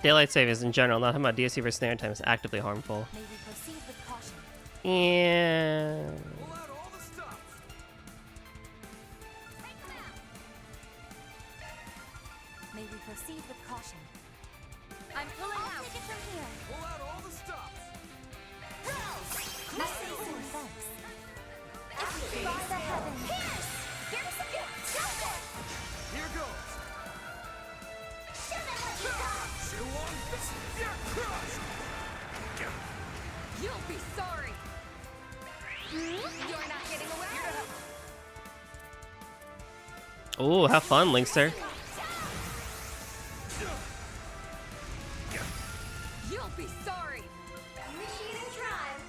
Daylight savings in general, not talking about DSC for snare time, is actively harmful. May we proceed with caution. And Pull out all the stops. May we proceed with caution. I'm pulling out. Take it from here. Pull out all the stops. Nothing to defense. If you by the heavens. Pierce! Give us a gift! Stop it! Here goes. Show them what you got! Chew on this. You're crushed. You'll be sorry! You're not getting away! oh, have fun, Linkster. You'll be sorry! Initiating drive!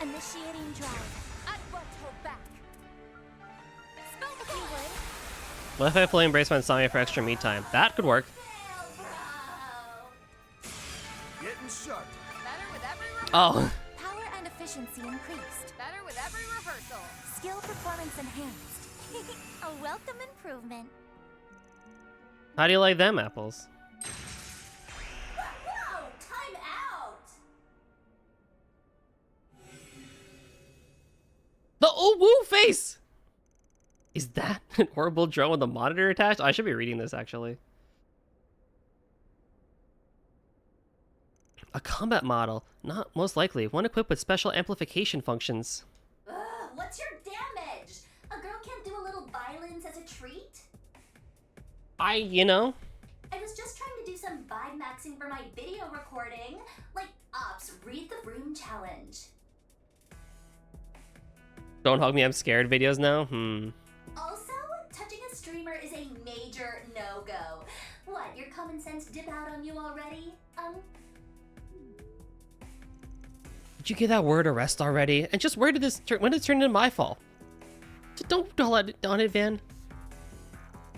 Initiating drive. I won't hold back. Spell the keyword. What if I play Embrace my Insomnia for extra me time? That could work. Getting sharp. Better with every rehearsal. Oh, Power and efficiency increased. Better with every rehearsal. Skill performance enhanced. A welcome improvement. how do you like them apples? Whoa! Time out! The oh woo face! Is that an horrible drone with a monitor attached? I should be reading this actually. A combat model, not most likely, one equipped with special amplification functions. Ugh, what's your damage? A girl can't do a little violence as a treat? You know, I was just trying to do some vibe maxing for my video recording. Like, Ops, read the room challenge. don't hug me, I'm scared videos now. Also, touching a streamer is a major no-go. What, your common sense dip out on you already? Did you get that word arrest already? And just where did this turn? When did it turn into my fault? Just don't dwell on it, Van.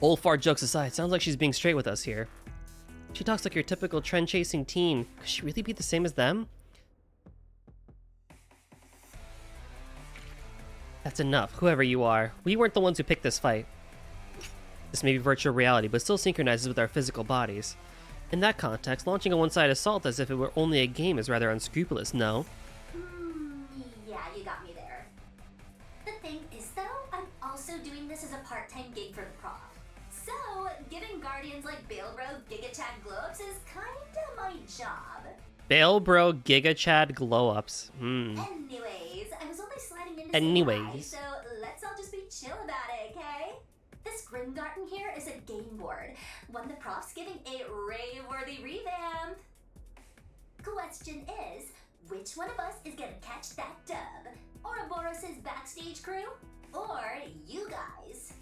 Old fart jokes aside, sounds like she's being straight with us here. She talks like your typical trend-chasing teen. Could she really be the same as them? That's enough, whoever you are. We weren't the ones who picked this fight. This may be virtual reality, but still synchronizes with our physical bodies. In that context, launching a one-sided assault as if it were only a game is rather unscrupulous, no? Yeah, you got me there. The thing is, though, I'm also doing this as a part-time gig for the prof. So, giving guardians like Balebro Giga Chad glow-ups is kinda my job. Bale Bro Giga Chad glow-ups. Anyways, I was only sliding into Anyways. so let's all just be chill about it, okay? This Grimgarten here is a game board, one the prof's giving a rave-worthy revamp. Question is, which one of us is gonna catch that dub? Ouroboros' backstage crew? Or you guys?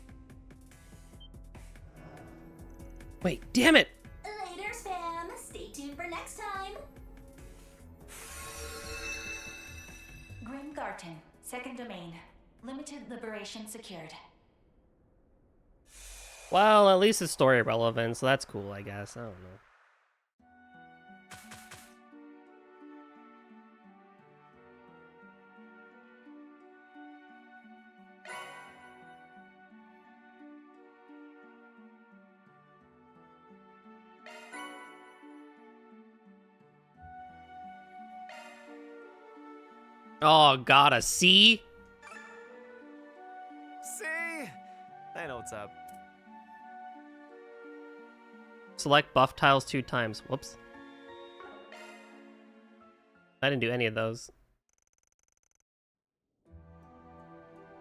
Wait, damn it! Later, fam. Stay tuned for next time. Grimgarten, second domain. Limited liberation secured. Well, at least it's story relevant, so that's cool, I guess. I don't know. Oh god, a C? See? I know what's up. Select buff tiles 2 times. Whoops. I didn't do any of those.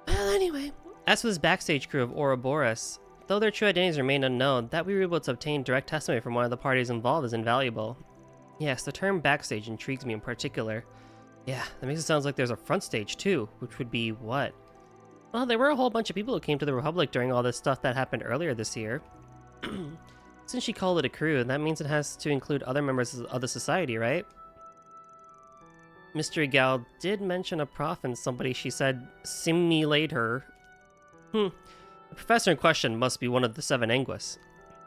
Well, anyway. As for this backstage crew of Ouroboros, though their true identities remain unknown, that we were able to obtain direct testimony from one of the parties involved is invaluable. Yes, the term backstage intrigues me in particular. Yeah, that makes it sound like there's a front stage too, which would be what? Well, there were a whole bunch of people who came to the Republic during all this stuff that happened earlier this year. Since she called it a crew, that means it has to include other members of the society, right? Mystery Gal did mention a prof and somebody she said simulate her. The professor in question must be one of the 7 Anguis.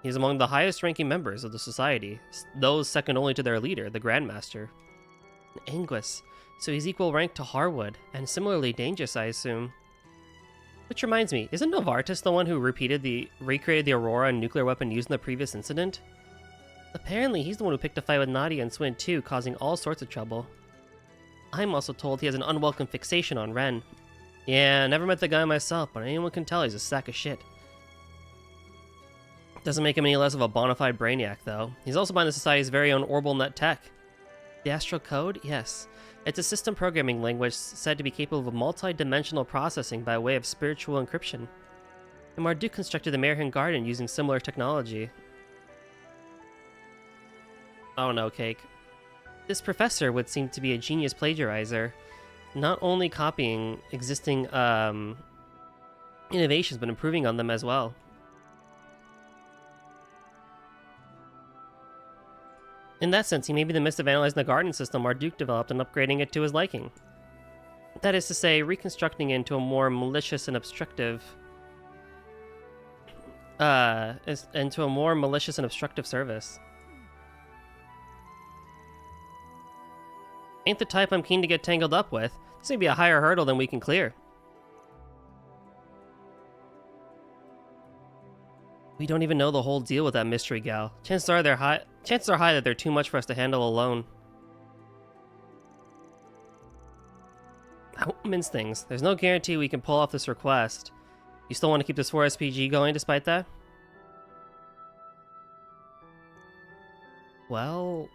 He's among the highest ranking members of the society, those second only to their leader, the Grandmaster. An Anguis, so he's equal rank to Harwood, and similarly dangerous, I assume. Which reminds me, isn't Novartis the one who recreated the Aurora nuclear weapon used in the previous incident? Apparently, he's the one who picked a fight with Nadia and Swin too, causing all sorts of trouble. I'm also told he has an unwelcome fixation on Ren. Yeah, never met the guy myself, but anyone can tell he's a sack of shit. Doesn't make him any less of a bona fide brainiac, though. He's also behind the Society's very own Orbital Net tech. The Astral Code? Yes. It's a system programming language said to be capable of multi-dimensional processing by way of spiritual encryption. And Marduk constructed the Merhin Garden using similar technology. Oh no, Cake. This professor would seem to be a genius plagiarizer, not only copying existing innovations, but improving on them as well. In that sense, he may be in the midst of analyzing the garden system Marduk developed and upgrading it to his liking. That is to say, reconstructing it into a more malicious and obstructive service. Ain't the type I'm keen to get tangled up with. This may be a higher hurdle than we can clear. We don't even know the whole deal with that mystery gal. Chances are high that they're too much for us to handle alone. I won't mince things. There's no guarantee we can pull off this request. You still want to keep this 4SPG going despite that? Well...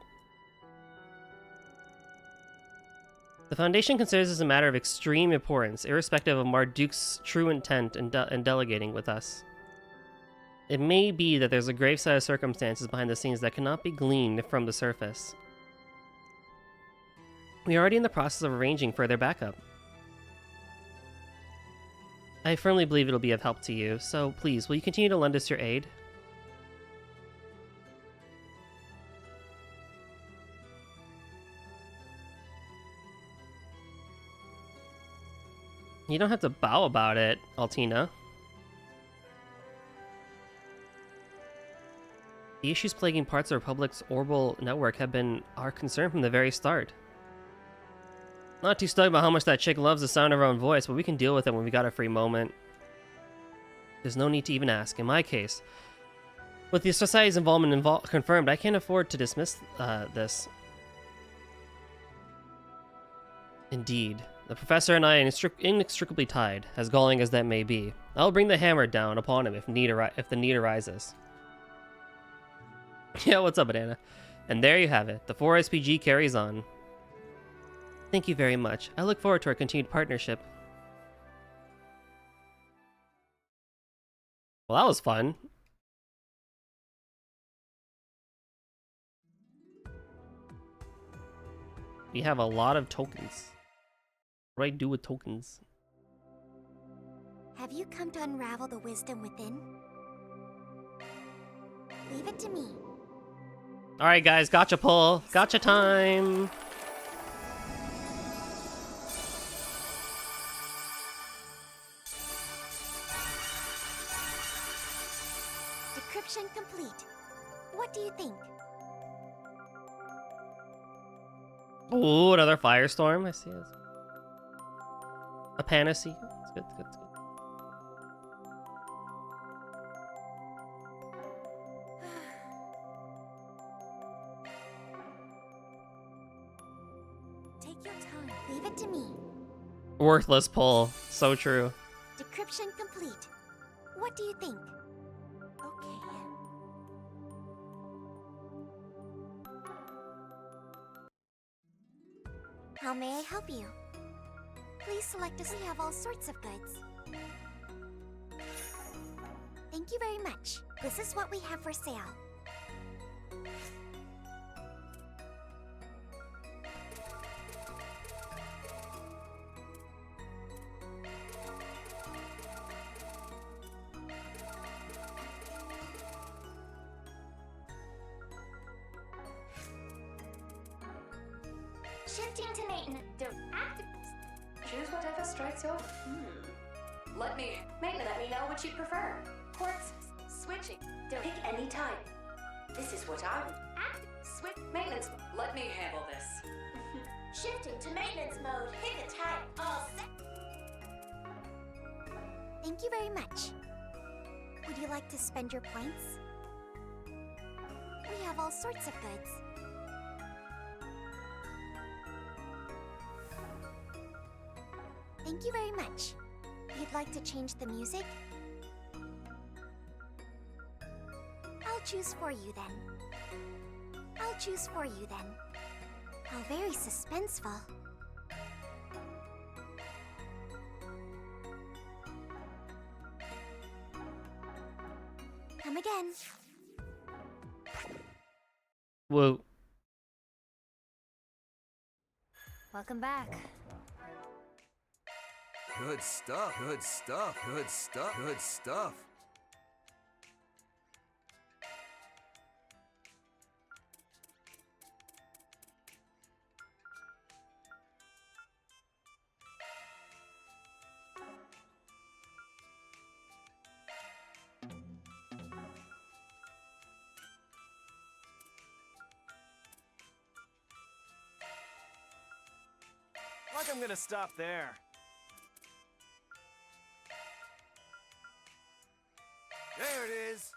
The Foundation considers this a matter of extreme importance, irrespective of Marduk's true intent in delegating with us. It may be that there's a grave set of circumstances behind the scenes that cannot be gleaned from the surface. We are already in the process of arranging further backup. I firmly believe it'll be of help to you, so please, will you continue to lend us your aid? You don't have to bow about it, Altina. The issues plaguing parts of the Republic's orbital network have been our concern from the very start. Not too stoked about how much that chick loves the sound of her own voice, but we can deal with it when we got a free moment. There's no need to even ask. In my case, with the Society's involvement confirmed, I can't afford to dismiss this. Indeed. The professor and I are inextricably tied, as galling as that may be. I'll bring the hammer down upon him if the need arises. Yeah, what's up, Banana? And there you have it. The 4SPG carries on. Thank you very much. I look forward to our continued partnership. Well, that was fun. We have a lot of tokens. What do I do with tokens? Have you come to unravel the wisdom within? Leave it to me. Alright guys, gotcha pull. Gotcha time. Decryption complete. What do you think? Ooh, another firestorm. I see it. A Panacea. It's good, it's good, it's good. Take your time. Leave it to me. Worthless pull. So true. Decryption complete. What do you think? Okay. How may I help you? Please select us. We have all sorts of goods. Thank you very much. This is what we have for sale. Shifting to maintenance. Choose whatever strikes your. Let me know what you prefer. Ports. Switching. Don't pick any type. This is what I would. Switch. Maintenance. Let me handle this. Shifting to maintenance mode. Pick a type. All set. Thank you very much. Would you like to spend your points? We have have all sorts of goods. Thank you very much. You'd like to change the music? I'll choose for you then. I'll choose for you then. How very suspenseful. Come again. Whoa. Welcome back. Good stuff, good stuff, good stuff, good stuff. Like I'm gonna stop there. There it is.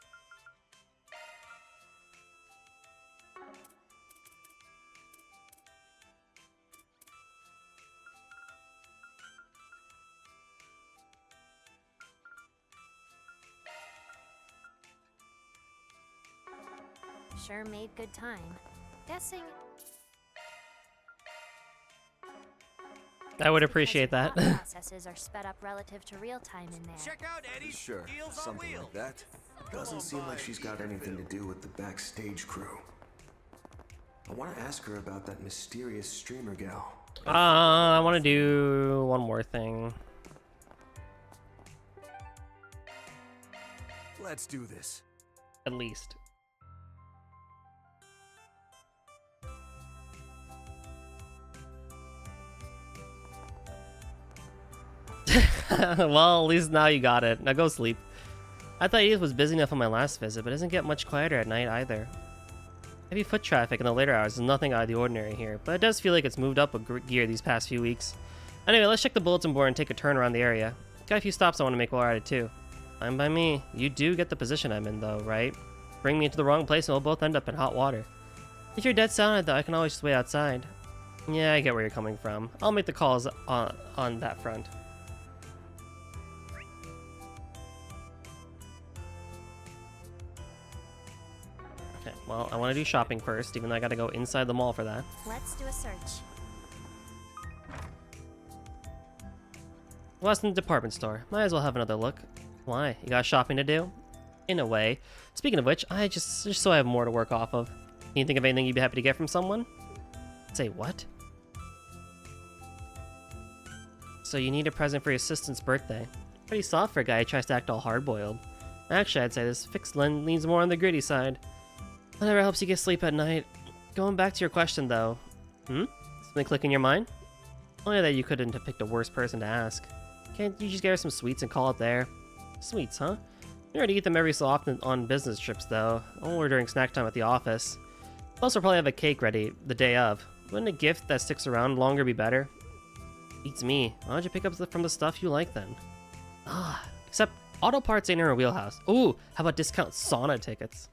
Sure made good time. Guessing. I would appreciate that. Because processes are sped up relative to real time in there. Check out Eddie's Sure, Deals on something Wheels. like that. Doesn't seem like she's got anything to do with the backstage crew. I want to ask her about that mysterious streamer gal. I want to do one more thing. Let's do this. At least. Well, at least now you got it. Now go sleep. I thought Edith was busy enough on my last visit, but it doesn't get much quieter at night either. Heavy foot traffic in the later hours is nothing out of the ordinary here, but it does feel like it's moved up a gear these past few weeks. Anyway, let's check the bulletin board and take a turn around the area. Got a few stops I want to make while we're at it too. Fine by me. You do get the position I'm in though, right? Bring me into the wrong place and we'll both end up in hot water. If you're dead silent though, I can always just wait outside. Yeah, I get where you're coming from. I'll make the calls on that front. Okay, well, I want to do shopping first, even though I gotta go inside the mall for that. Let's do a search. Weston Department Store. Might as well have another look. Why? You got shopping to do? In a way. Speaking of which, I just so I have more to work off of. Can you think of anything you'd be happy to get from someone? Say what? So you need a present for your assistant's birthday. Pretty soft for a guy who tries to act all hard-boiled. Actually, I'd say this fix leans more on the gritty side. Whatever helps you get sleep at night. Going back to your question, though. Something click in your mind? Only that you couldn't have picked a worse person to ask. Can't you just get her some sweets and call it there? Sweets, huh? We already eat them every so often on business trips, though, or during snack time at the office. Plus, we'll probably have a cake ready the day of. Wouldn't a gift that sticks around longer be better? Beats me. Why don't you pick up from the stuff you like, then? Except auto parts ain't in her wheelhouse. Ooh, how about discount sauna tickets?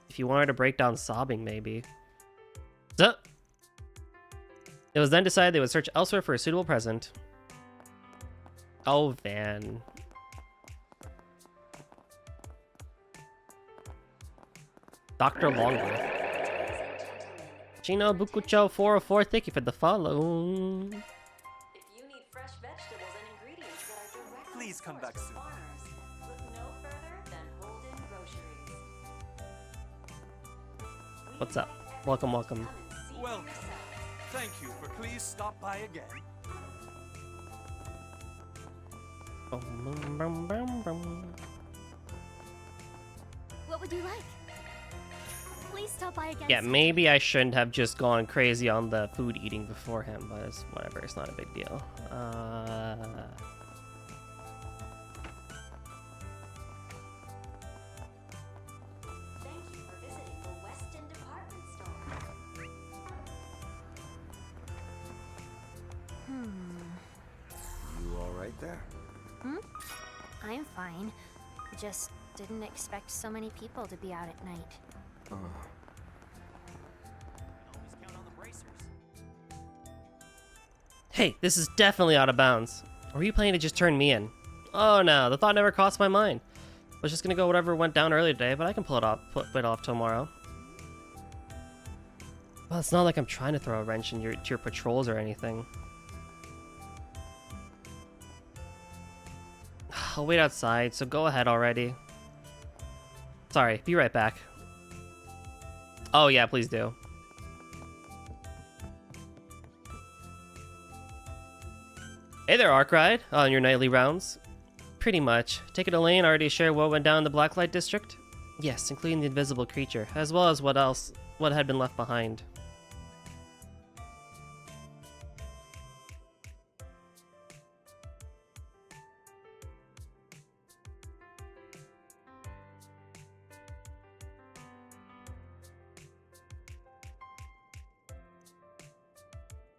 If you wanted to break down sobbing, maybe. Duh. It was then decided they would search elsewhere for a suitable present. Oh, Van. Dr. Longworth. Chino Bukucho 404, thank you for the follow. If you need fresh vegetables and ingredients that are direct from Please come source back soon. farmers, look no further than Holden Groceries. We What's up? invite Welcome, everyone to welcome. come and see for Welcome. yourself. Thank you for please stop by again. What would you like? Please stop by again. Yeah, maybe I shouldn't have just gone crazy on the food eating beforehand, but it's whatever, it's not a big deal. Thank you for visiting the Weston Department Store. You all right there? I'm fine. Just didn't expect so many people to be out at night. Hey, this is definitely out of bounds. Or are you planning to just turn me in? Oh no, the thought never crossed my mind. I was just gonna go whatever went down earlier today, but I can pull it off tomorrow. Well, it's not like I'm trying to throw a wrench in your patrols or anything. I'll wait outside, so go ahead already. Sorry, be right back. Oh yeah, please do. Hey there, Arkride, on your nightly rounds. Pretty much. Take it Elaine already share what went down in the Blacklight District? Yes, including the invisible creature, as well as what had been left behind.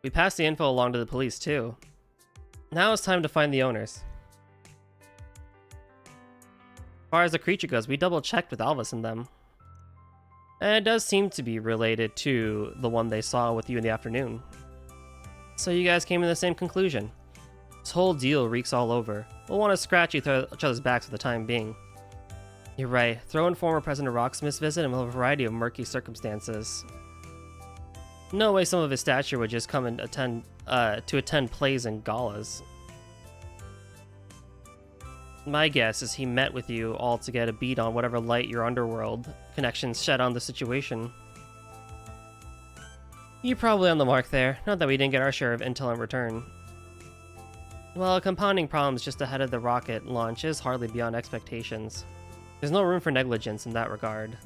We passed the info along to the police too. Now it's time to find the owners. As far as the creature goes, we double checked with Alvis and them. And it does seem to be related to the one they saw with you in the afternoon. So you guys came to the same conclusion. This whole deal reeks all over. We'll want to scratch each other's backs for the time being. You're right, throw in former President Rocksmith's visit and a variety of murky circumstances. No way some of his stature would just come and attend plays and galas. My guess is he met with you all to get a beat on whatever light your underworld connections shed on the situation. You're probably on the mark there, not that we didn't get our share of intel in return. Well, compounding problems just ahead of the rocket launch is hardly beyond expectations. There's no room for negligence in that regard.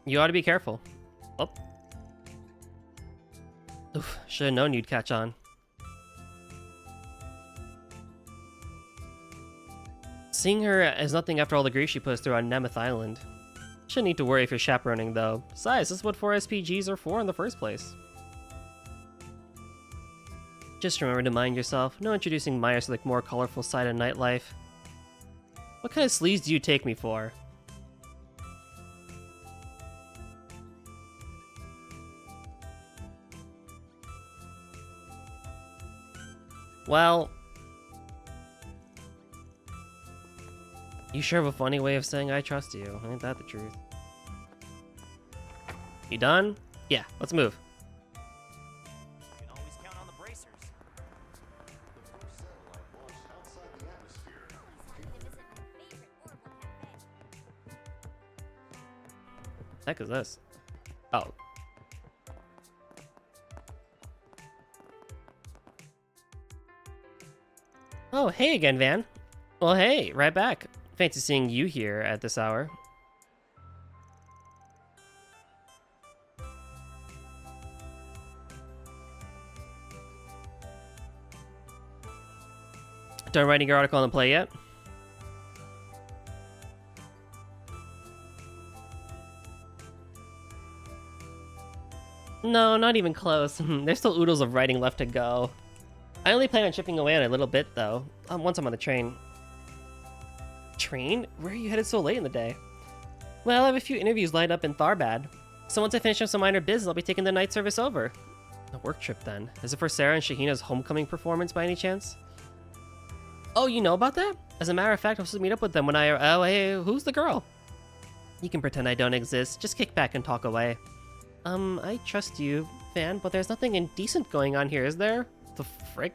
You ought to be careful. Oh. Oof, should have known you'd catch on. Seeing her is nothing after all the grief she puts through on Nemeth Island. Shouldn't need to worry if you're chaperoning though. Besides, this is what 4 SPGs are for in the first place. Just remember to mind yourself, no introducing Myers to the more colorful side of nightlife. What kind of sleaze do you take me for? Well, you sure have a funny way of saying I trust you. Ain't that the truth? You done? Yeah, let's move. You can always count on the bracers. The heck is this? Oh. Oh, hey again, Van. Well, hey, right back. Fancy seeing you here at this hour. Done writing your article on the play yet? No, not even close. There's still oodles of writing left to go. I only plan on chipping away on it a little bit, though. Once I'm on the train. Train? Where are you headed so late in the day? Well, I have a few interviews lined up in Tharbad. So once I finish up some minor business, I'll be taking the night service over. A work trip, then. Is it for Sarah and Shahina's homecoming performance, by any chance? Oh, you know about that? As a matter of fact, I'm supposed to meet up with them when I... Oh, hey, who's the girl? You can pretend I don't exist. Just kick back and talk away. I trust you, Van, but there's nothing indecent going on here, is there? The frick?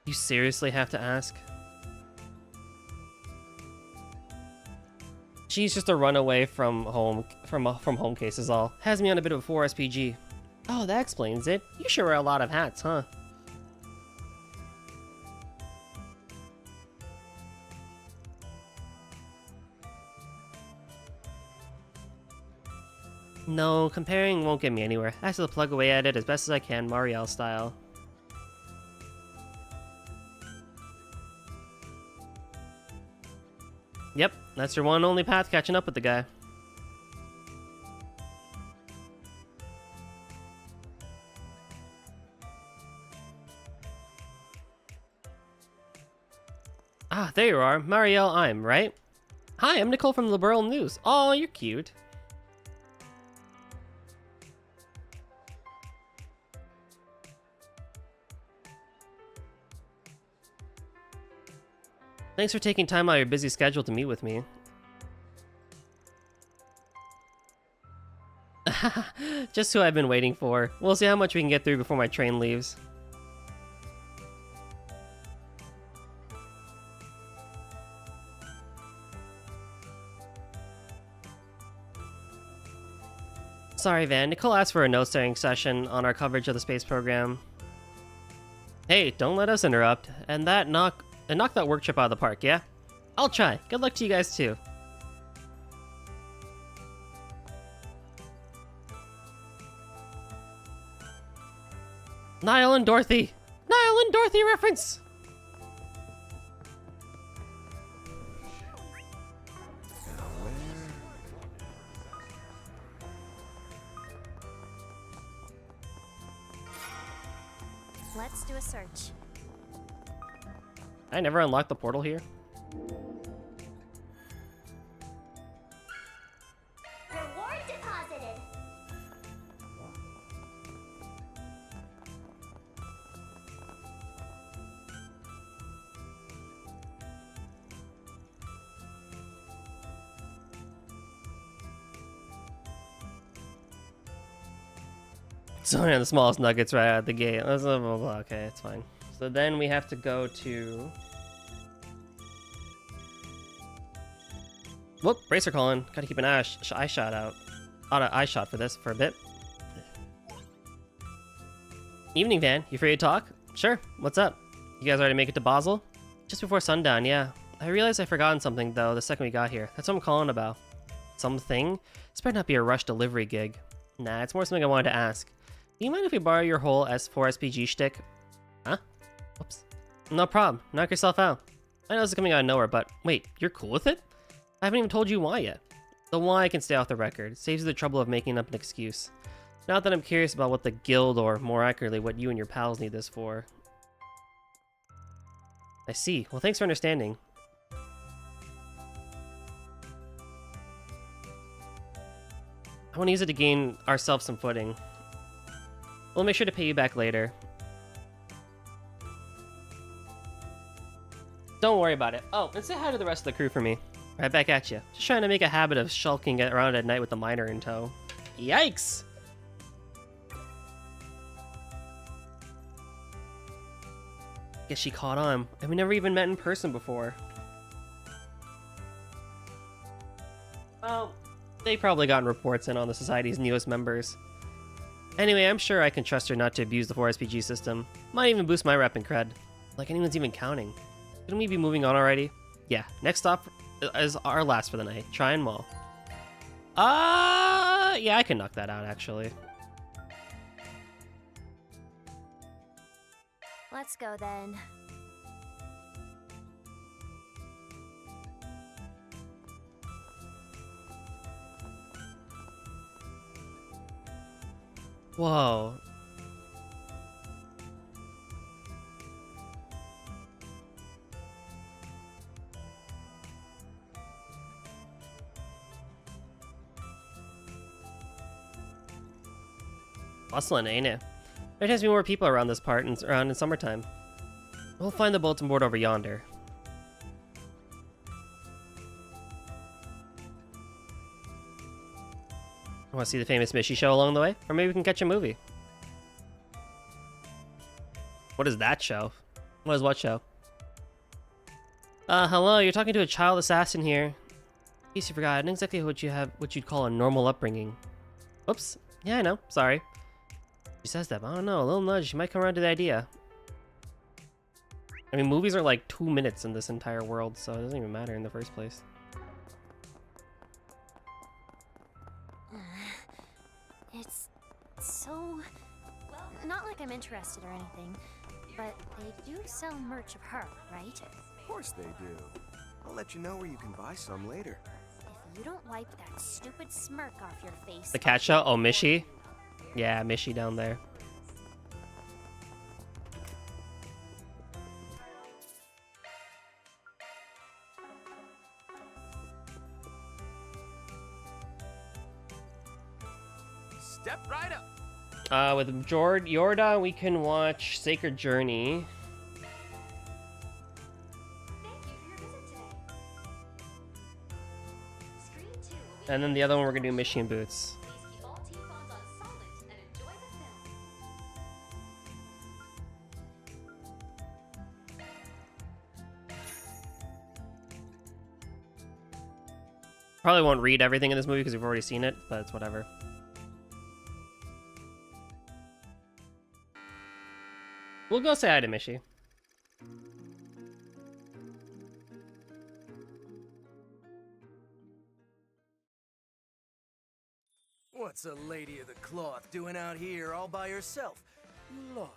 You seriously have to ask? She's just a runaway from home case is all. Has me on a bit of a 4 SPG. Oh, that explains it. You sure wear a lot of hats, huh? No, comparing won't get me anywhere. I have to plug away at it as best as I can, Marielle style. Yep, that's your one and only path catching up with the guy. Ah, there you are. Marielle I'm, right? Hi, I'm Nicole from the Liberal News. Oh, you're cute. Thanks for taking time out of your busy schedule to meet with me. Just who I've been waiting for. We'll see how much we can get through before my train leaves. Sorry, Van. Nicole asked for a note-sharing session on our coverage of the space program. Hey, don't let us interrupt. And knock that work trip out of the park, yeah? I'll try. Good luck to you guys, too. Niall and Dorothy! Niall and Dorothy reference! Let's do a search. I never unlocked the portal here. Reward deposited. It's only on the smallest nuggets right out the gate. Blah, blah, blah, blah. Okay, it's fine. So then we have to go to... Whoop, bracer calling. Gotta keep an eye shot out. Eye shot for this for a bit. Evening, Van. You free to talk? Sure. What's up? You guys already make it to Basel? Just before sundown, yeah. I realized I'd forgotten something, though, the second we got here. That's what I'm calling about. Something? This better not be a rush delivery gig. Nah, it's more something I wanted to ask. Do you mind if we borrow your whole S4SPG shtick? Huh? Whoops. No problem. Knock yourself out. I know this is coming out of nowhere, but wait, you're cool with it? I haven't even told you why yet. The why can stay off the record. Saves you the trouble of making up an excuse. Not that I'm curious about what the guild, or more accurately, what you and your pals need this for. I see. Well, thanks for understanding. I want to use it to gain ourselves some footing. We'll make sure to pay you back later. Don't worry about it. Oh, and say hi to the rest of the crew for me. Right back at you. Just trying to make a habit of shulking around at night with the miner in tow. Yikes! Guess she caught on, and we never even met in person before. Well, they probably gotten reports in on the Society's newest members. Anyway, I'm sure I can trust her not to abuse the 4SPG system. Might even boost my rep and cred. Like anyone's even counting. Shouldn't we be moving on already? Yeah, next stop is our last for the night. Tryon Mall. Yeah, I can knock that out, actually. Let's go then. Whoa. Bustling, ain't it? There tends to be more people around this part around in summertime. We'll find the bulletin board over yonder. Want to see the famous Mishy show along the way? Or maybe we can catch a movie. What is that show? What is what show? Hello, you're talking to a child assassin here. In case you forgot, not exactly what you'd call a normal upbringing. Oops. Yeah, I know. Sorry. She says that, but I don't know. A little nudge. She might come around to the idea. I mean, movies are like 2 minutes in this entire world, so it doesn't even matter in the first place. It's so... Not like I'm interested or anything, but they do sell merch of her, right? Of course they do. I'll let you know where you can buy some later. If you don't wipe that stupid smirk off your face... The cat show? Oh, Mishy? Yeah, Mishy down there. Step right up. With Yorda, we can watch Sacred Journey. Thank you for your visit today. Screen 2 will be And then the other one we're gonna do Machine Boots. Please keep all team phones on silent and enjoy the film. Probably won't read everything in this movie because we've already seen it, but it's whatever. We'll go say hi to Mishi. What's a lady of the cloth doing out here all by herself? Lord.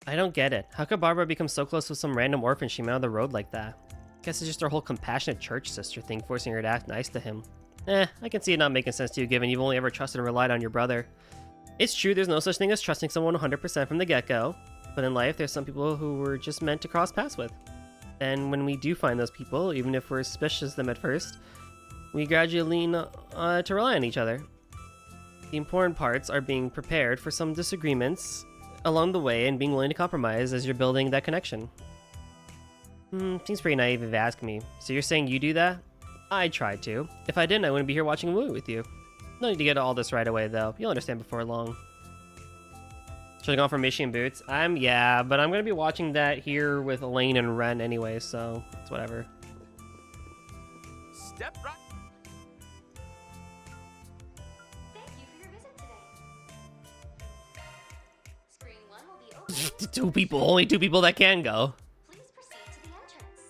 I don't get it. How could Barbara become so close with some random orphan she met on the road like that? Guess it's just her whole compassionate church sister thing forcing her to act nice to him. I can see it not making sense to you given you've only ever trusted and relied on your brother. It's true there's no such thing as trusting someone 100% from the get-go, but in life there's some people who we're just meant to cross paths with. And when we do find those people, even if we're suspicious of them at first, we gradually lean to rely on each other. The important parts are being prepared for some disagreements along the way and being willing to compromise as you're building that connection. Seems pretty naive if you ask me. So you're saying you do that? I try to. If I didn't, I wouldn't be here watching a movie with you. No need to get all this right away, though. You'll understand before long. Should I go for Machine Boots? Yeah, but I'm gonna be watching that here with Elaine and Ren anyway, so it's whatever. Step right. Thank you for your visit today. Screen 1 will be open. Two people, only two people that can go. Please proceed to the entrance.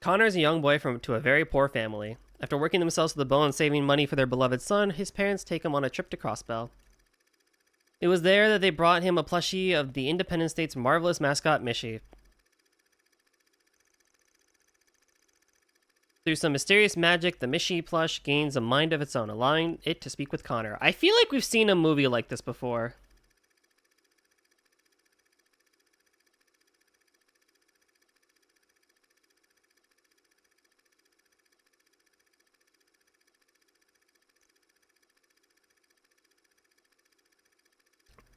Connor is a young boy to a very poor family. After working themselves to the bone and saving money for their beloved son, his parents take him on a trip to Crossbell. It was there that they brought him a plushie of the Independent State's marvelous mascot, Mishi. Through some mysterious magic, the Mishi plush gains a mind of its own, allowing it to speak with Connor. I feel like we've seen a movie like this before.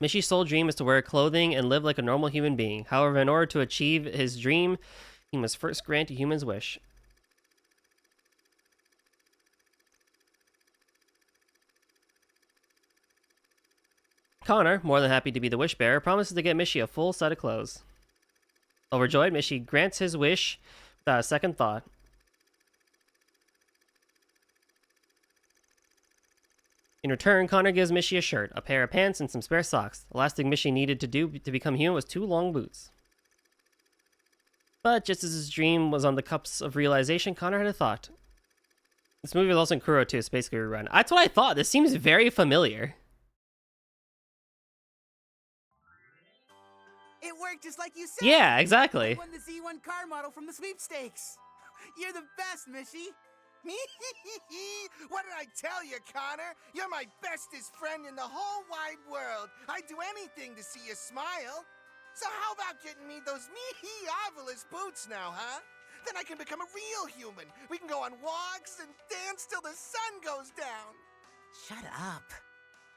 Mishi's sole dream is to wear clothing and live like a normal human being. However, in order to achieve his dream, he must first grant a human's wish. Connor, more than happy to be the wish bearer, promises to get Mishi a full set of clothes. Overjoyed, Mishi grants his wish without a second thought. In return, Connor gives Mishi a shirt, a pair of pants, and some spare socks. The last thing Mishi needed to do to become human was 2 long boots. But just as his dream was on the cups of realization, Connor had a thought. This movie was also in Kuro too, it's basically a rerun. That's what I thought. This seems very familiar. It worked just like you said. Yeah, exactly. I won the Z1 car model from the sweepstakes. You're the best, Mishi. What did I tell you, Connor? You're my bestest friend in the whole wide world. I'd do anything to see you smile. So how about getting me those marvelous boots now, huh? Then I can become a real human. We can go on walks and dance till the sun goes down. Shut up.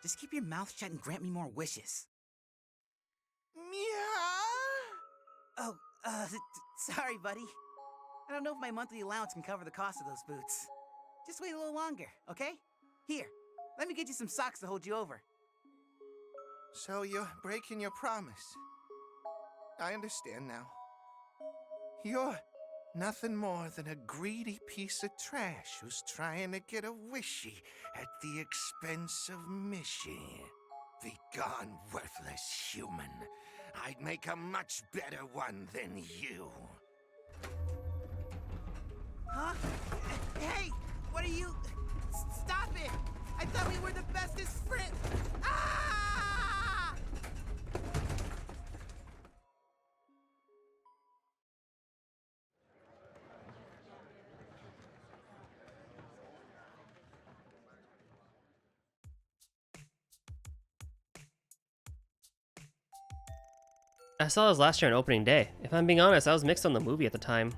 Just keep your mouth shut and grant me more wishes. Yeah? Oh, sorry, buddy. I don't know if my monthly allowance can cover the cost of those boots. Just wait a little longer, okay? Here, let me get you some socks to hold you over. So you're breaking your promise. I understand now. You're nothing more than a greedy piece of trash who's trying to get a wishy at the expense of Mishi. Begone, worthless human. I'd make a much better one than you. Huh? Hey! What are you... Stop it! I thought we were the bestest friends! Ah! I saw this last year on opening day. If I'm being honest, I was mixed on the movie at the time.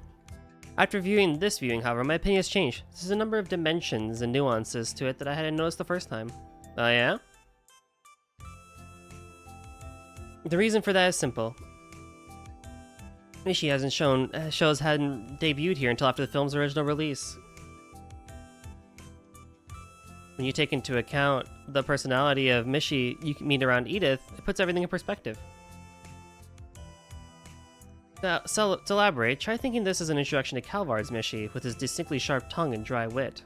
After viewing this viewing, however, my opinion has changed. There's a number of dimensions and nuances to it that I hadn't noticed the first time. Oh yeah? The reason for that is simple. Mishi hadn't debuted here until after the film's original release. When you take into account the personality of Mishi you meet around Edith, it puts everything in perspective. Now, so to elaborate, try thinking this as an introduction to Calvar's Mishi, with his distinctly sharp tongue and dry wit.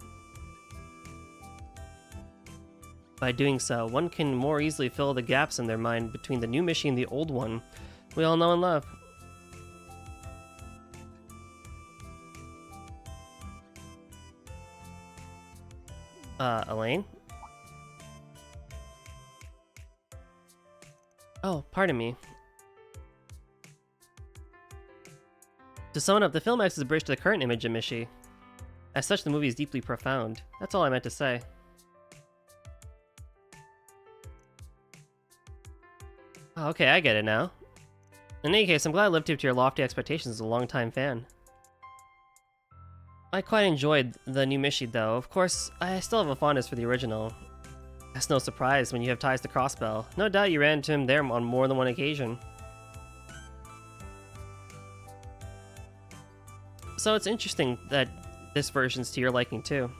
By doing so, one can more easily fill the gaps in their mind between the new Mishi and the old one we all know and love. Elaine? Oh, pardon me. To sum up, the film acts as a bridge to the current image of Mishi. As such, the movie is deeply profound. That's all I meant to say. Oh, okay, I get it now. In any case, I'm glad I lived up to your lofty expectations as a longtime fan. I quite enjoyed the new Mishi, though. Of course, I still have a fondness for the original. That's no surprise when you have ties to Crossbell. No doubt you ran into him there on more than one occasion. So it's interesting that this version's to your liking, too.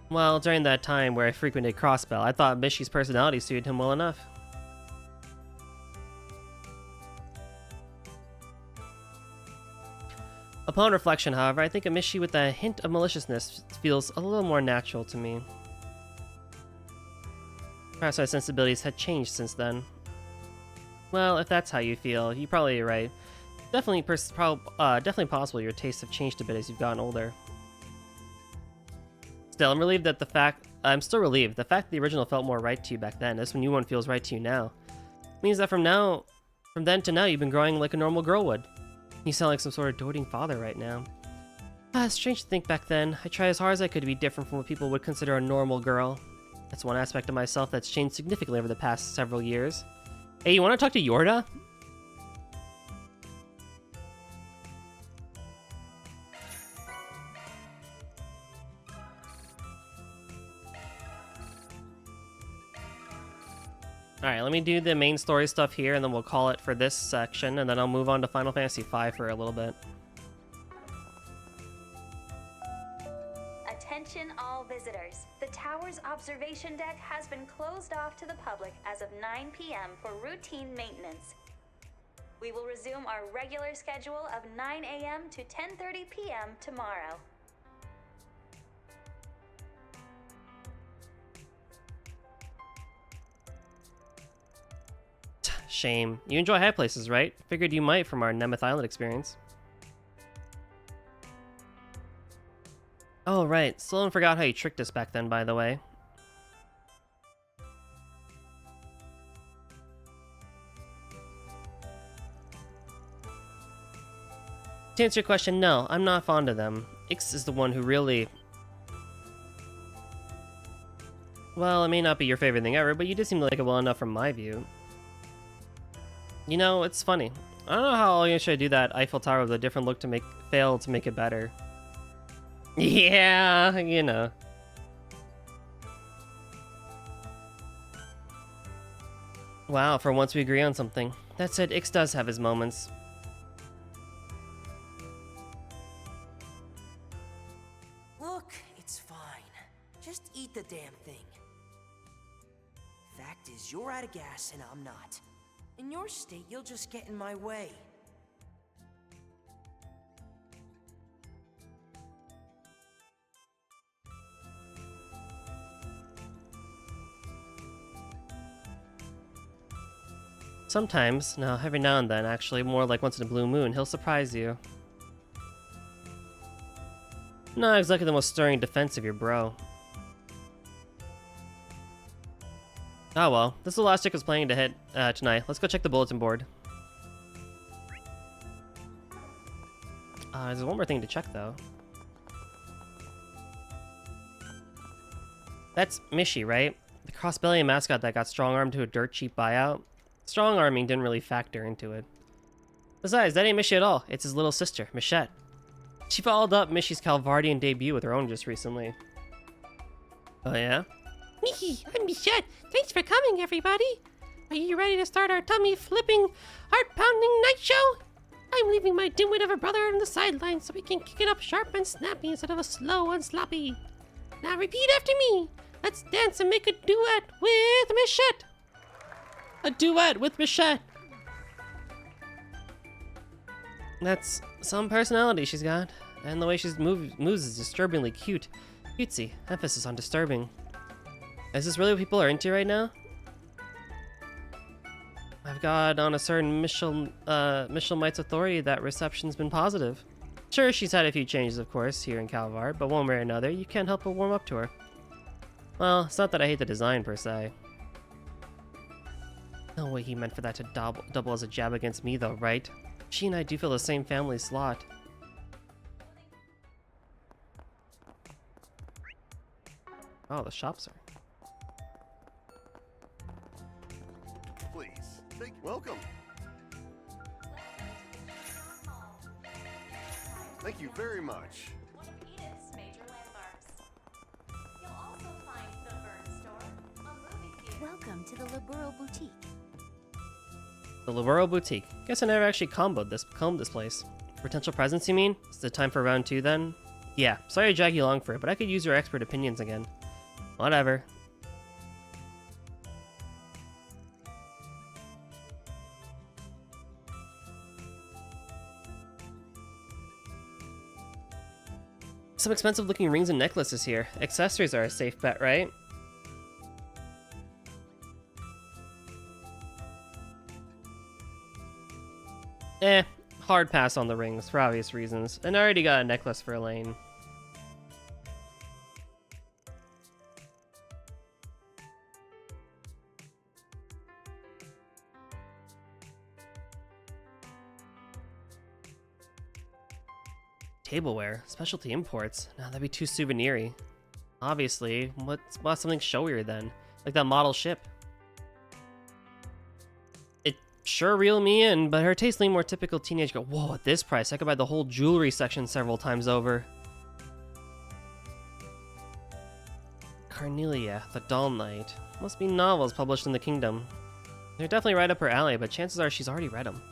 Well, during that time where I frequented Crossbell, I thought Mishi's personality suited him well enough. Upon reflection, however, I think a Mishi with a hint of maliciousness feels a little more natural to me. Perhaps my sensibilities had changed since then. Well, if that's how you feel, you're probably right. Definitely possible your tastes have changed a bit as you've gotten older. Still, I'm still relieved. The fact that the original felt more right to you back then, this new one feels right to you now, means that from then to now, you've been growing like a normal girl would. You sound like some sort of doting father right now. It's strange to think back then. I tried as hard as I could to be different from what people would consider a normal girl. That's one aspect of myself that's changed significantly over the past several years. Hey, you want to talk to Yorda? Alright, let me do the main story stuff here, and then we'll call it for this section, and then I'll move on to Final Fantasy V for a little bit. Attention all visitors. The tower's observation deck has been closed off to the public as of 9 p.m. for routine maintenance. We will resume our regular schedule of 9 a.m. to 10:30 p.m. tomorrow. Shame. You enjoy high places, right? Figured you might from our Nemeth Island experience. Oh, right. Sloan forgot how you tricked us back then, by the way. To answer your question, no, I'm not fond of them. Ix is the one who really... Well, it may not be your favorite thing ever, but you did seem to like it well enough from my view. You know, it's funny. I don't know how you should do that Eiffel Tower with a different look to fail to make it better. Yeah, you know. Wow, for once we agree on something. That said, Ix does have his moments. Look, it's fine. Just eat the damn thing. Fact is, you're out of gas and I'm not. In your state, you'll just get in my way. Sometimes, no, every now and then, actually, more like once in a blue moon, he'll surprise you. Not exactly the most stirring defense of your bro. Oh well, this is the last chick was planning to hit tonight. Let's go check the bulletin board. There's one more thing to check though. That's Mishi, right? The crossbelly mascot that got strong-armed to a dirt cheap buyout. Strong-arming didn't really factor into it. Besides, that ain't Mishy at all. It's his little sister, Michette. She followed up Mishy's Calvardian debut with her own just recently. Oh yeah? Mickey, I'm Michette. Thanks for coming, everybody. Are you ready to start our tummy-flipping, heart-pounding night show? I'm leaving my dimwit of a brother on the sidelines so we can kick it up sharp and snappy instead of a slow and sloppy. Now repeat after me. Let's dance and make a duet with Michette. A duet with Michette. That's some personality she's got. And the way she moves is disturbingly cute. Cutesy. Emphasis on disturbing. Is this really what people are into right now? I've got on a certain Michelmite's authority that reception's been positive. Sure, she's had a few changes, of course, here in Calvard, but one way or another, you can't help but warm up to her. Well, it's not that I hate the design, per se. No way he meant for that to double as a jab against me, though, right? She and I do fill the same family slot. Oh, the shops are... Please, welcome. Thank you very much. One of Edith's major landmarks. You'll also find the Burn Store, a movie theater. Welcome to the Laburo Boutique. The Laburo Boutique. Guess I never actually combed this place. Potential presents, you mean? Is it time for round 2 then? Yeah, sorry to drag you along for it, but I could use your expert opinions again. Whatever. Some expensive looking rings and necklaces here. Accessories are a safe bet, right? Hard pass on the rings for obvious reasons. And I already got a necklace for Elaine. Tableware, specialty imports. Now that'd be too souvenir-y. Obviously, what's something showier then? Like that model ship. It sure reeled me in, but her taste leaned more typical teenage girl. Whoa, at this price, I could buy the whole jewelry section several times over. Carnelia, the Doll Knight. Must be novels published in the Kingdom. They're definitely right up her alley, but chances are she's already read them.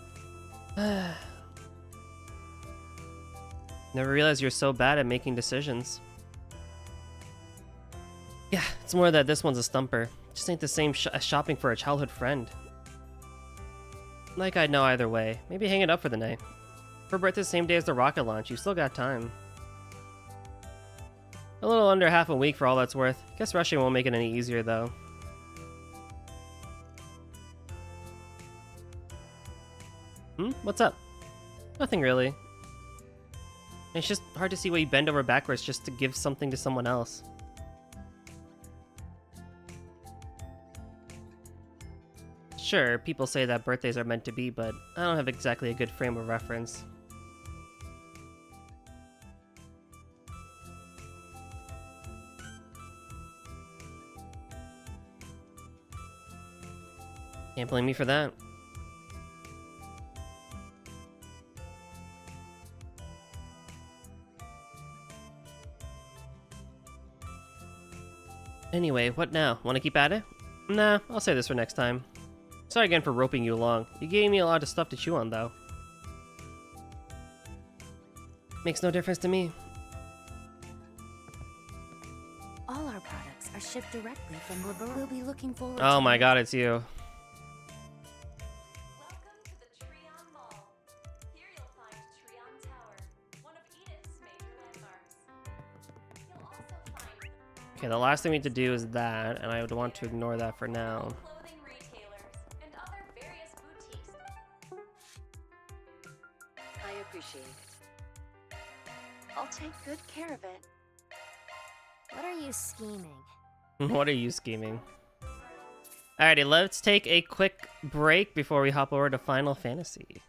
Never realized you're so bad at making decisions. Yeah, it's more that this one's a stumper. Just ain't the same as shopping for a childhood friend. Like I'd know either way. Maybe hang it up for the night. For birthday the same day as the rocket launch, you still got time. A little under half a week for all that's worth. Guess rushing won't make it any easier though. What's up? Nothing really. It's just hard to see why you bend over backwards just to give something to someone else. Sure, people say that birthdays are meant to be, but I don't have exactly a good frame of reference. Can't blame me for that. Anyway, what now? Want to keep at it? Nah, I'll save this for next time. Sorry again for roping you along. You gave me a lot of stuff to chew on, though. Makes no difference to me. All our products are shipped directly from Laburo. We'll be looking forward Oh to my god, it's you. Welcome to the Treon Mall. Here you'll find Treon Tower, one of Edith's major landmarks. You'll also find Okay, the last thing we need to do is that, and I would want to ignore that for now. clothing retailers and other various boutiques. I appreciate it. I'll take good care of it. What are you scheming? What are you scheming? Alrighty, let's take a quick break before we hop over to Final Fantasy.